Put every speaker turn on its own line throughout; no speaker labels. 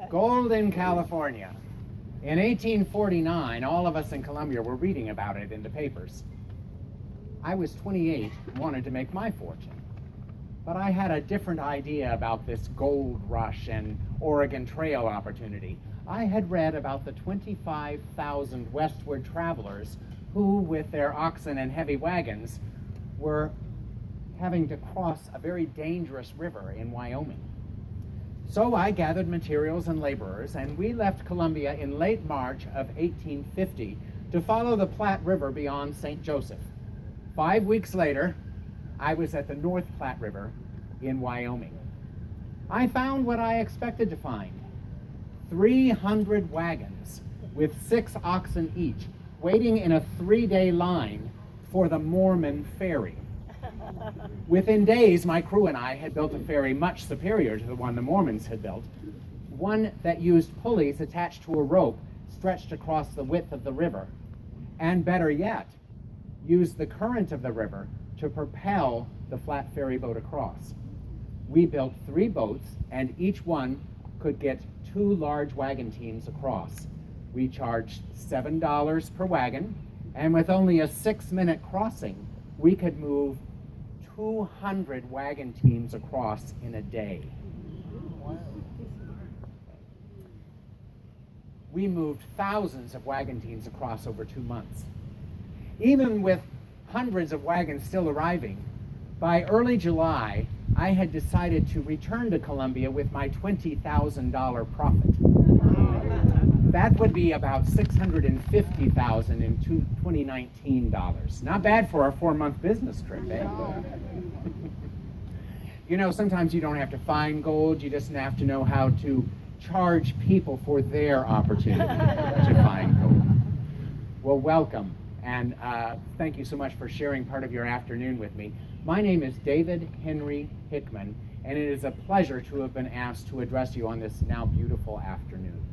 Gold in California. In 1849, all of us in Columbia were reading about it in the papers. I was 28 and wanted to make my fortune. But I had a different idea about this gold rush and Oregon Trail opportunity. I had read about the 25,000 westward travelers who, with their oxen and heavy wagons, were having to cross a very dangerous river in Wyoming. So I gathered materials and laborers, and we left Columbia in late March of 1850 to follow the Platte River beyond St. Joseph. 5 weeks later, I was at the North Platte River in Wyoming. I found what I expected to find: 300 wagons with 6 oxen each, waiting in a 3-day line for the Mormon ferry. Within days, my crew and I had built a ferry much superior to the one the Mormons had built, one that used pulleys attached to a rope stretched across the width of the river, and better yet, used the current of the river to propel the flat ferry boat across. We built 3 boats, and each one could get 2 large wagon teams across. We charged $7 per wagon, and with only a 6-minute crossing, we could move 200 wagon teams across in a day. We moved thousands of wagon teams across over 2 months. Even with hundreds of wagons still arriving, by early July, I had decided to return to Columbia with my $20,000 profit. That would be about $650,000 in 2019 dollars. Not bad for a 4-month business trip, eh? You know, sometimes you don't have to find gold, you just have to know how to charge people for their opportunity to find gold. Well, welcome, and thank you so much for sharing part of your afternoon with me. My name is David Henry Hickman, and it is a pleasure to have been asked to address you on this now beautiful afternoon.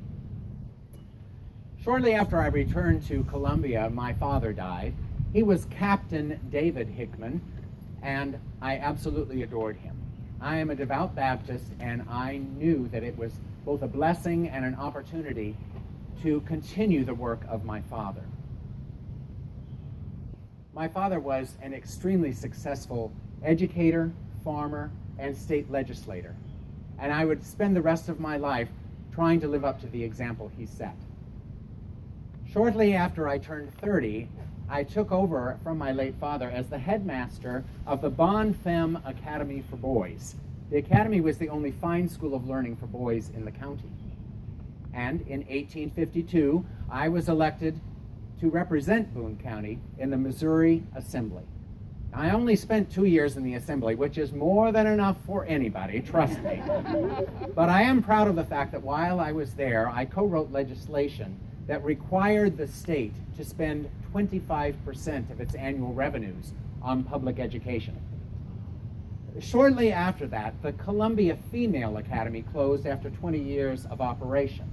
Shortly after I returned to Columbia, my father died. He was Captain David Hickman, and I absolutely adored him. I am a devout Baptist, and I knew that it was both a blessing and an opportunity to continue the work of my father. My father was an extremely successful educator, farmer, and state legislator, and I would spend the rest of my life trying to live up to the example he set. Shortly after I turned 30, I took over from my late father as the headmaster of the Bon Femme Academy for Boys. The academy was the only fine school of learning for boys in the county. And in 1852, I was elected to represent Boone County in the Missouri Assembly. I only spent 2 years in the Assembly, which is more than enough for anybody, trust me. But I am proud of the fact that while I was there, I co-wrote legislation that required the state to spend 25% of its annual revenues on public education. Shortly after that, the Columbia Female Academy closed after 20 years of operation.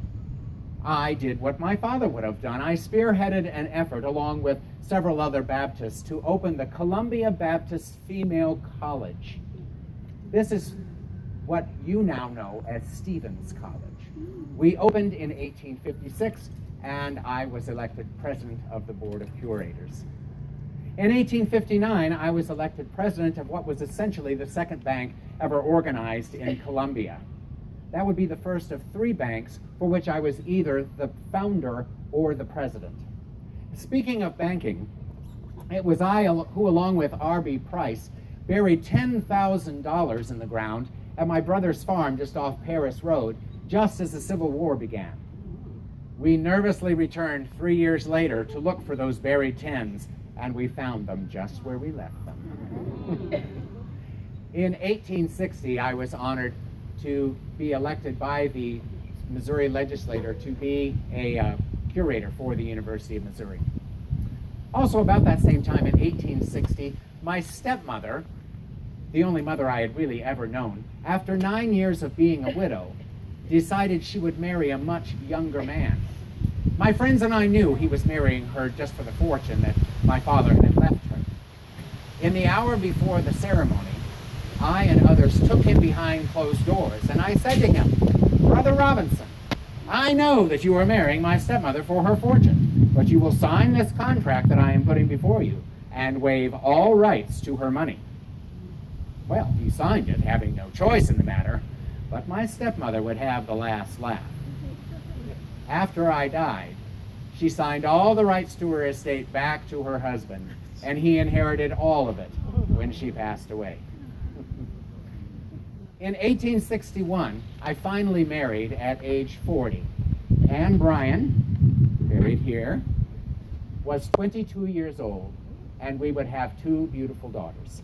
I did what my father would have done. I spearheaded an effort, along with several other Baptists, to open the Columbia Baptist Female College. This is what you now know as Stevens College. We opened in 1856, and I was elected president of the Board of Curators. In 1859, I was elected president of what was essentially the second bank ever organized in Columbia. That would be the first of 3 banks for which I was either the founder or the president. Speaking of banking, it was I who, along with R.B. Price, buried $10,000 in the ground at my brother's farm just off Paris Road, just as the Civil War began. We nervously returned 3 years later to look for those buried tens, and we found them just where we left them. In 1860, I was honored to be elected by the Missouri legislature to be a curator for the University of Missouri. Also, about that same time in 1860, my stepmother, the only mother I had really ever known, after 9 years of being a widow, decided she would marry a much younger man. My friends and I knew he was marrying her just for the fortune that my father had left her. In the hour before the ceremony, I and others took him behind closed doors, and I said to him, "Brother Robinson, I know that you are marrying my stepmother for her fortune, but you will sign this contract that I am putting before you and waive all rights to her money. Well, he signed it, having no choice in the matter, but my stepmother would have the last laugh. After I died, she signed all the rights to her estate back to her husband, and he inherited all of it when she passed away. In 1861, I finally married at age 40. Anne Bryan, buried here, was 22 years old, and we would have 2 beautiful daughters.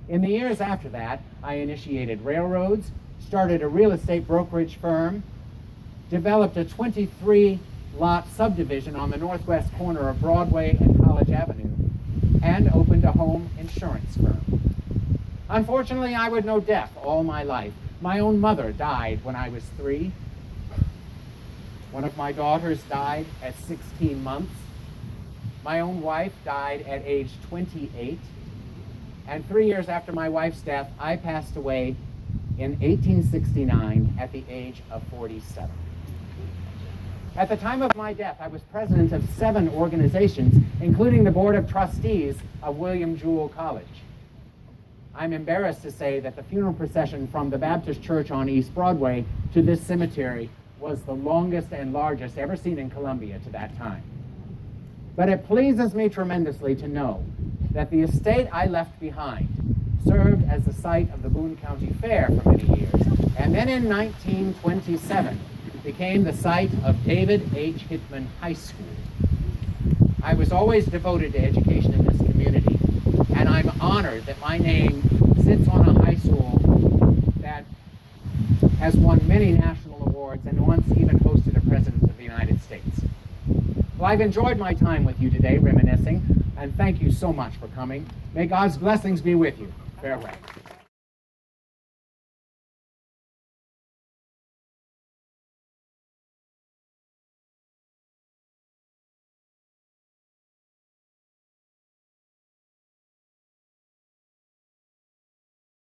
In the years after that, I initiated railroads, started a real estate brokerage firm, developed a 23-lot subdivision on the northwest corner of Broadway and College Avenue, and opened a home insurance firm. Unfortunately, I would know death all my life. My own mother died when I was 3. One of my daughters died at 16 months. My own wife died at age 28. And 3 years after my wife's death, I passed away in 1869 at the age of 47. At the time of my death, I was president of 7 organizations, including the Board of Trustees of William Jewell College. I'm embarrassed to say that the funeral procession from the Baptist Church on East Broadway to this cemetery was the longest and largest ever seen in Columbia to that time. But it pleases me tremendously to know that the estate I left behind served as the site of the Boone County Fair for many years, and then in 1927 became the site of David H. Hickman High School. I was always devoted to education in this community, and I'm honored that my name sits on a high school that has won many national awards and once even hosted a President of the United States. Well, I've enjoyed my time with you today, reminiscing, and thank you so much for coming. May God's blessings be with you. Farewell.